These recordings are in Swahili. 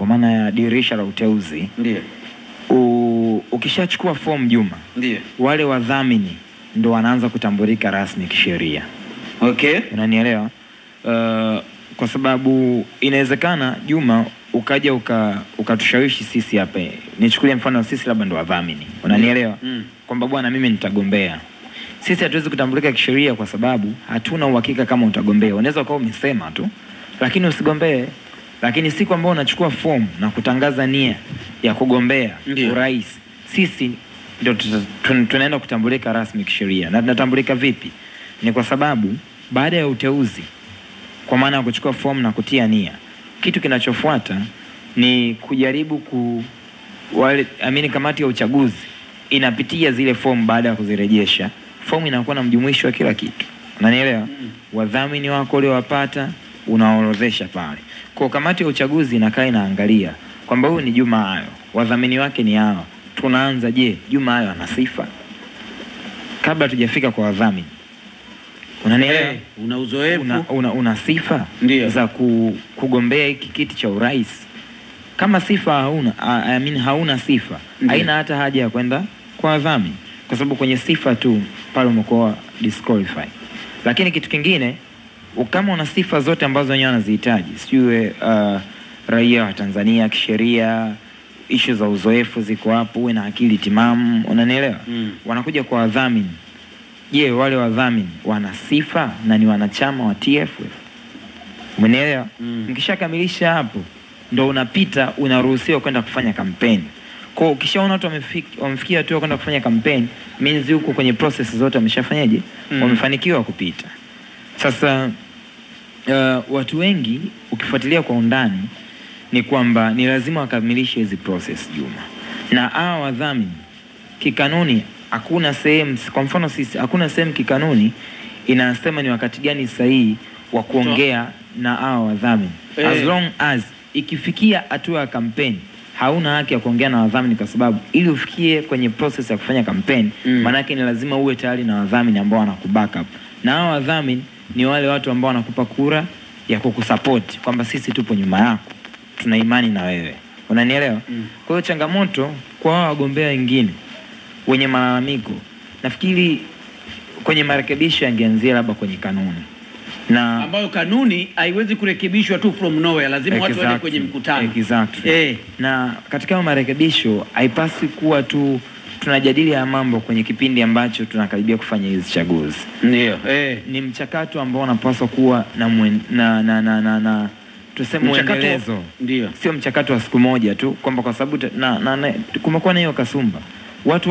kwa maana ya dirisha la uteuzi. Ndiyo. Ukishachukua form Juma, ndiyo, wale wadhamini ndo wanaanza kutambulika rasmi kisheria. Okay. Unanielewa? Kwa sababu inawezekana Juma ukaja ukatushawishi sisi hapa. Nichukulie mfano sisi labda ndo wadhamini. Unanielewa? Kwamba bwana mimi nitagombea. Sisi hatuwezi kutambulika kisheria kwa sababu hatuna uhakika kama utagombea. Unaweza kuwa umesema tu lakini usigombee. Lakini siku ambayo unachukua form na kutangaza nia ya kugombea urais, sisi ndio tunaenda kutambulika rasmi kisheria. Na tunatambulika vipi? Ni kwa sababu baada ya uteuzi, kwa maana ya kuchukua form na kutia nia, kitu kinachofuata ni kujaribu kamati ya uchaguzi inapitia zile form. Baada ya kuzirejesha form, inakuwa na mjumuisho wa kila kitu. Unanielewa? Wadhamini wako uliowapata unaorodhesha pale. Kwa kamati ya uchaguzi inakaa inaangalia kwamba huyu ni Juma Hayo, wadhamini wake ni hawa. Tunaanza, je, Juma Hayo ana sifa? Kabla tujafika kwa wadhamini, unanielewa? Una uzoefu, una sifa za kugombea hiki kiti cha urais. Kama sifa hauna sifa, haina hata haja ya kwenda kwa wadhamini, kwa sababu kwenye sifa tu pale umekuwa disqualified. Lakini kitu kingine, kama una sifa zote ambazo wenyewe wanazihitaji, siwe raia wa Tanzania kisheria, issue za uzoefu ziko hapo, uwe na akili timamu, unanielewa? Wanakuja kwa wadhamini. Je, wale wadhamini wana sifa na ni wanachama wa TFF? Umenielewa? Mkishakamilisha hapo ndo unapita, unaruhusiwa kwenda kufanya kampeni. Kwa ukishaona watu wamefikia hatua kwenda kufanya kampeni, means huko kwenye process zote wameshafanyaje? Wamefanikiwa kupita. Sasa watu wengi ukifuatilia kwa undani ni kwamba ni lazima wakamilishe hizi process Juma. Na hao wadhamini kikanuni hakuna sehemu, kwa mfano sisi hakuna sehemu kikanuni inasema ni wakati gani sahihi wa kuongea na hao wadhamini. As long as ikifikia hatua ya kampeni, hauna haki ya kuongea na wadhamini, kwa sababu ili ufikie kwenye process ya kufanya kampeni, maana yake ni lazima uwe tayari na wadhamini ambao wanakubackup. Na hao wadhamini ni wale watu ambao wanakupa kura ya kukusupport kwamba sisi tupo nyuma yako, tuna imani na wewe. Unanielewa? Kwa hiyo changamoto kwa wagombea wengine wenye malalamiko, nafikiri kwenye marekebisho yangeanzia labda kwenye kanuni, na ambayo kanuni haiwezi kurekebishwa tu from nowhere, lazima watu waende kwenye mkutano. Na katika marekebisho haipaswi kuwa tu tunajadili ya mambo kwenye kipindi ambacho tunakaribia kufanya hizi chaguzi. Ndio. Ni mchakato ambao unapaswa kuwa na tuseme muendelezo. Ndio. Sio mchakato wa siku moja tu, kwamba kwa sababu kumekuwa na hiyo kasumba. Watu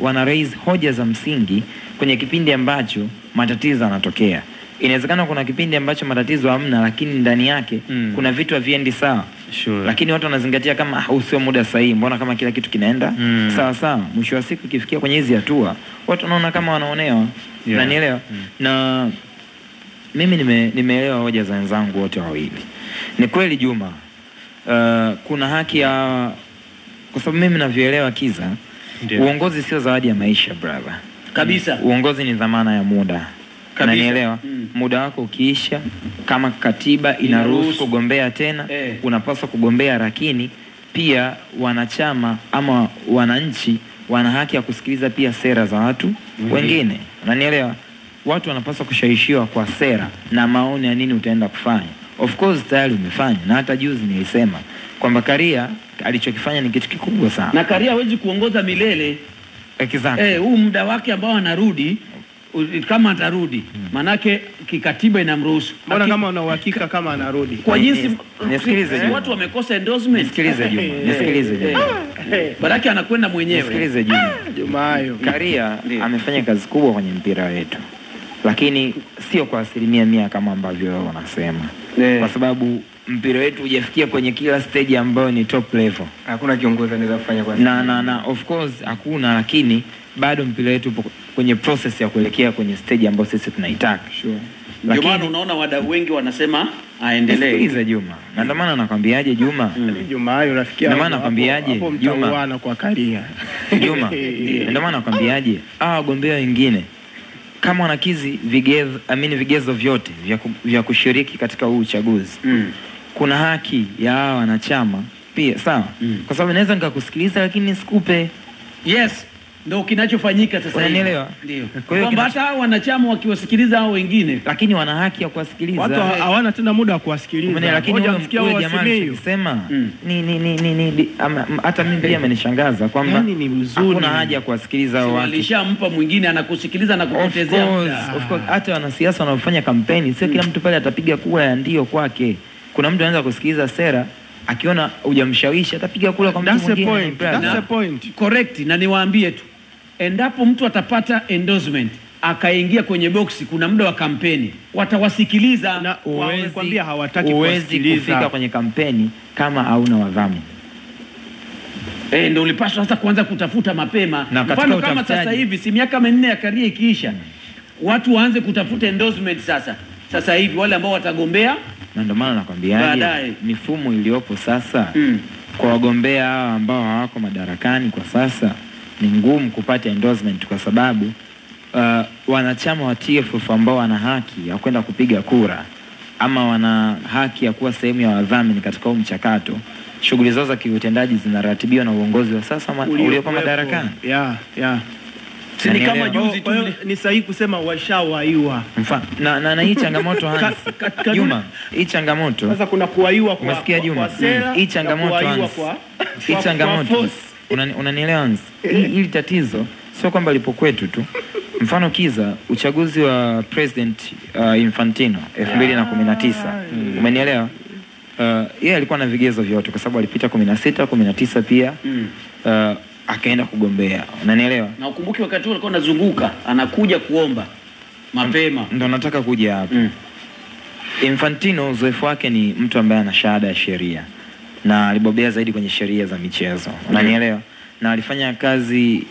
wana raise hoja za msingi kwenye kipindi ambacho matatizo yanatokea. Inawezekana kuna kipindi ambacho matatizo hamna, lakini ndani yake kuna vitu haviendi sawa. Lakini watu wanazingatia kama sio muda sahihi, mbona kama kila kitu kinaenda sawa sawa. Mwisho wa siku ikifikia kwenye hizi hatua, watu wanaona kama wanaonewa. Unanielewa? Na mimi nimeelewa hoja za wenzangu wote wawili. Ni kweli Juma, kuna haki ya, kwa sababu mimi navyoelewa Kiza, uongozi sio zawadi ya maisha brother. Kabisa. Uongozi ni dhamana ya muda. Unanielewa? Muda wako ukiisha, kama katiba inaruhusu kugombea tena, unapaswa kugombea, lakini pia wanachama ama wananchi wana haki ya kusikiliza pia sera za watu wengine. Unanielewa? Watu wanapaswa kushawishiwa kwa sera na maoni ya nini utaenda kufanya. Of course tayari umefanya, na hata juzi nilisema kwamba Karia alichokifanya ni kitu kikubwa sana. Na Karia hawezi kuongoza milele. Huu muda wake ambao anarudi, kama atarudi, manake kikatiba inamruhusu. Mbona kama una uhakika kama anarudi? Kwa jinsi nisikilize watu wamekosa endorsement. Nisikilize Juma. Baraka anakwenda mwenyewe. Nisikilize Juma Hayo. Karia amefanya kazi kubwa kwenye mpira wetu, lakini sio kwa 100% kama ambavyo wao wanasema. Kwa sababu mpira wetu hujafikia kwenye kila stage ambayo ni top level. Hakuna kiongozi anaweza kufanya kwa na of course hakuna, lakini bado mpira wetu upo kwenye process ya kuelekea kwenye stage ambayo sisi tunaitaka. Ndio maana unaona wadau wengi wanasema aendelee. Sikiliza Juma. Na ndio maana nakwambiaje Juma? Juma Hayo rafiki yangu. Ndio maana nakwambiaje Juma kwa Karia. Juma. Ndio maana nakwambiaje wagombea wengine kama wanakizi vigezo vyote vya kushiriki katika huu uchaguzi, kuna haki ya wanachama pia sawa, kwa sababu naweza nikakusikiliza lakini nisikupe. Yes, ndio kinachofanyika sasa hivi. Unanielewa? Ndio. Kwa hiyo hata hao wanachama wakiwasikiliza hao wengine, lakini wana haki ya kuwasikiliza. Watu hawana tena muda wa kuwasikiliza. Lakini huyo jamaa alisema hata mimi pia amenishangaza kwamba hakuna haja ya kuwasikiliza hao watu. Alishampa mwingine anakusikiliza na kukupotezea muda. Of course, hata wanasiasa wanaofanya kampeni sio kila mtu pale atapiga kura ya ndio kwake. Kuna mtu anaweza kusikiliza sera, akiona hujamshawishi atapiga kura kwa mtu mwingine. That's the point. Correct, na niwaambie tu, endapo mtu atapata endorsement akaingia kwenye boksi, kuna muda wa kampeni watawasikiliza, na wamekwambia hawataki kusikiliza. Kufika kwenye kampeni kama hauna wadhamini. Ndio ulipaswa sasa kuanza kutafuta mapema. Mfano kama sasa hivi si miaka 4 ya Karia ikiisha, watu waanze kutafuta endorsement sasa hivi wale ambao watagombea. Na ndio maana nakwambiaje, mifumo iliyopo sasa kwa wagombea hao ambao hawako madarakani kwa sasa ni ngumu kupata endorsement, kwa sababu wanachama wa TFF ambao wana haki ya kwenda kupiga kura ama wana haki ya kuwa sehemu ya wadhamini katika mchakato, shughuli zao za kiutendaji zinaratibiwa na uongozi wa sasa uliopo madarakani. Ni kama juzi tu ni sahihi kusema washawaiwa. Na hii changamoto Hans Juma, hii changamoto sasa kuna kuwaiwa kwa, umesikia Juma, hii changamoto Hans, hii changamoto unanielewa Hans, hili tatizo sio kwamba lipo kwetu tu. Mfano Kiza, uchaguzi wa President Infantino 2019, umenielewa? Yeye alikuwa na vigezo vyote kwa sababu alipita 16, 19 pia akaenda kugombea. Unanielewa? Na ukumbuke wakati huo alikuwa anazunguka, anakuja kuomba mapema. Ndio nataka kuja hapo. Infantino uzoefu wake ni mtu ambaye ana shahada ya sheria na alibobea zaidi kwenye sheria za michezo. Unanielewa? Na alifanya kazi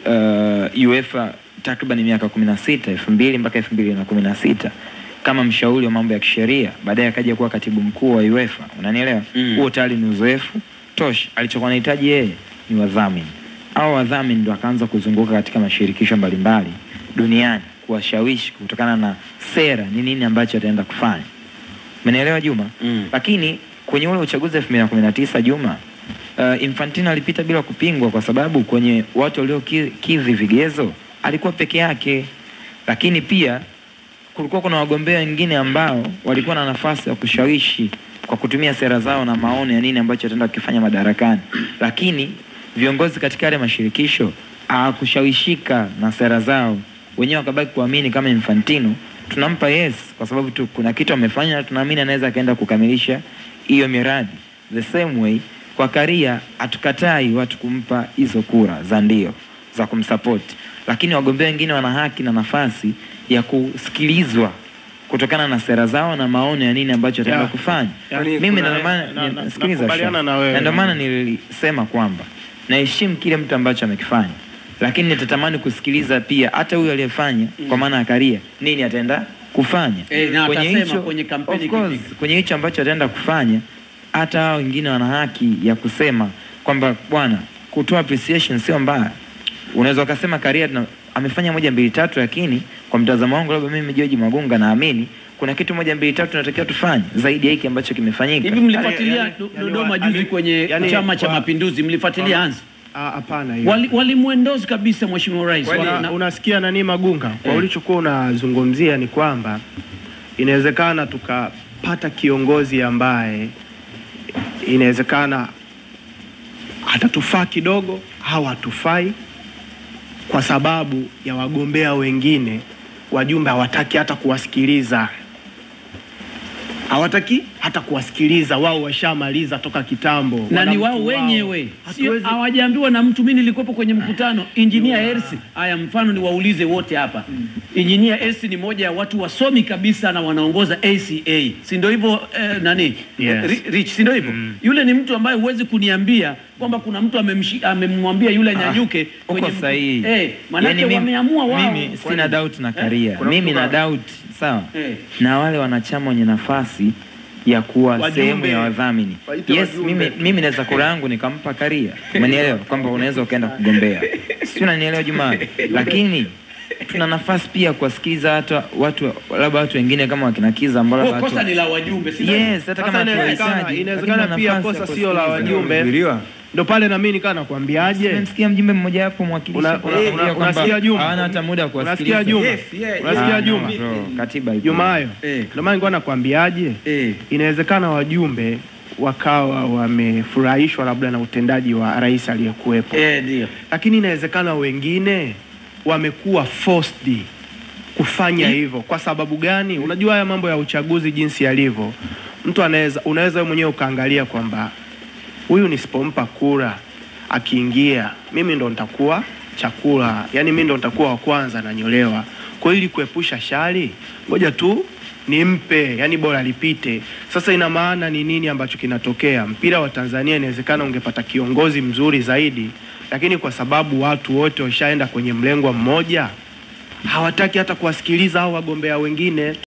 UEFA takriban miaka 16, 2000 mpaka 2016 kama mshauri wa mambo ya kisheria. Baadaye akaja kuwa katibu mkuu wa UEFA. Unanielewa? Huo tayari ni uzoefu tosha. Alichokuwa anahitaji yeye ni wadhamini. Hao wadhamini ndio akaanza kuzunguka katika mashirikisho mbalimbali duniani kuwashawishi kutokana na sera ni nini ambacho ataenda kufanya. Umenielewa Juma? Lakini kwenye ule uchaguzi 2019 Juma, Infantino alipita bila kupingwa kwa sababu kwenye watu waliokidhi vigezo alikuwa peke yake. Lakini pia kulikuwa kuna wagombea wengine ambao walikuwa na nafasi ya kushawishi kwa kutumia sera zao na maono ya nini ambacho ataenda kukifanya madarakani. Lakini viongozi katika yale mashirikisho hawakushawishika na sera zao. Wenyewe wakabaki kuamini kama Infantino tunampa yes kwa sababu tu kuna kitu amefanya, tunaamini anaweza kaenda kukamilisha hiyo miradi. The same way kwa Karia hatukatai watu kumpa hizo kura za ndio za kumsupport, lakini wagombea wengine wana haki na nafasi ya kusikilizwa kutokana na sera zao na maono ya nini ambacho ataenda kufanya. Mimi ndio maana nilisema kwamba naheshimu kile mtu ambacho amekifanya, lakini nitatamani kusikiliza pia hata huyo aliyefanya kwa maana ya Karia nini ataenda kufanya kwenye kampeni. Of course, kwenye hicho ambacho ataenda kufanya hata hao wengine wana haki ya kusema kwamba bwana, kutoa appreciation sio mbaya. Unaweza ukasema Karia amefanya 1 2 3, lakini kwa mtazamo wangu labda mimi George Magunga naamini kuna kitu 1 2 3 tunatakiwa tufanye zaidi ya hiki ambacho kimefanyika. Hivi mlifuatilia Dodoma juzi kwenye Chama cha Mapinduzi, mlifuatilia Hans? Hapana hiyo. Walimuendoze kabisa Mheshimiwa Rais. Unasikia nani Magunga? Kwa ulichokuwa unazungumzia ni kwamba inawezekana tukapata kiongozi ambaye inawezekana atatufaa kidogo, hawatufai kwa sababu ya wagombea wengine wajumbe hawataki hata kuwasikiliza. Hawataki hata kuwasikiliza, wao washamaliza toka kitambo. Na ni wao wenyewe. Sio hawajaambiwa na mtu. Mimi nilikuwepo kwenye mkutano. Engineer Hersi, haya mfano ni waulize wote hapa. Engineer Hersi ni moja ya watu wasomi kabisa na wanaongoza ACA. Si ndio hivyo Rich, si ndio hivyo? Yule ni mtu ambaye huwezi kuniambia kwamba kuna mtu amemwambia yule anyanyuke kwenye maana yake wameamua wao. Mimi sina doubt na Karia. Mimi na doubt sawa. Na wale wanachama wenye nafasi ya kuwa sehemu ya wadhamini. Yes, mimi naweza kura yangu nikampa Karia. Umenielewa kwamba unaweza ukaenda kugombea. Si unanielewa Juma? Lakini tuna nafasi pia kuwasikiliza hata watu labda watu wengine kama wakina Kiza ambao kosa ni la wajumbe, si yes, hata kama inawezekana pia kosa sio la wajumbe. Ndio pale na mimi nikaa nakwambiaje, nimesikia mjumbe mmoja hapo mwakilishi, unasikia Juma, hawana hata muda wa kuwasikiliza. Unasikia Juma, katiba ipo Juma hayo. Ndio maana nilikuwa nakwambiaje, inawezekana wajumbe wakawa wamefurahishwa labda na utendaji wa rais aliyekuwepo, ndio, lakini inawezekana wengine wamekuwa forced kufanya hivyo. Kwa sababu gani? Unajua haya mambo ya uchaguzi jinsi yalivyo, mtu unaweza mwenyewe ukaangalia kwamba huyu nisipompa kura akiingia mimi ndo nitakuwa chakula, yani mimi ndo nitakuwa wa kwanza nanyolewa. Kwa ili kuepusha shari, ngoja tu nimpe, yani bora lipite. Sasa ina maana ni nini ambacho kinatokea? Mpira wa Tanzania inawezekana ungepata kiongozi mzuri zaidi, lakini kwa sababu watu wote washaenda kwenye mlengo mmoja, hawataki hata kuwasikiliza hao wagombea wengine.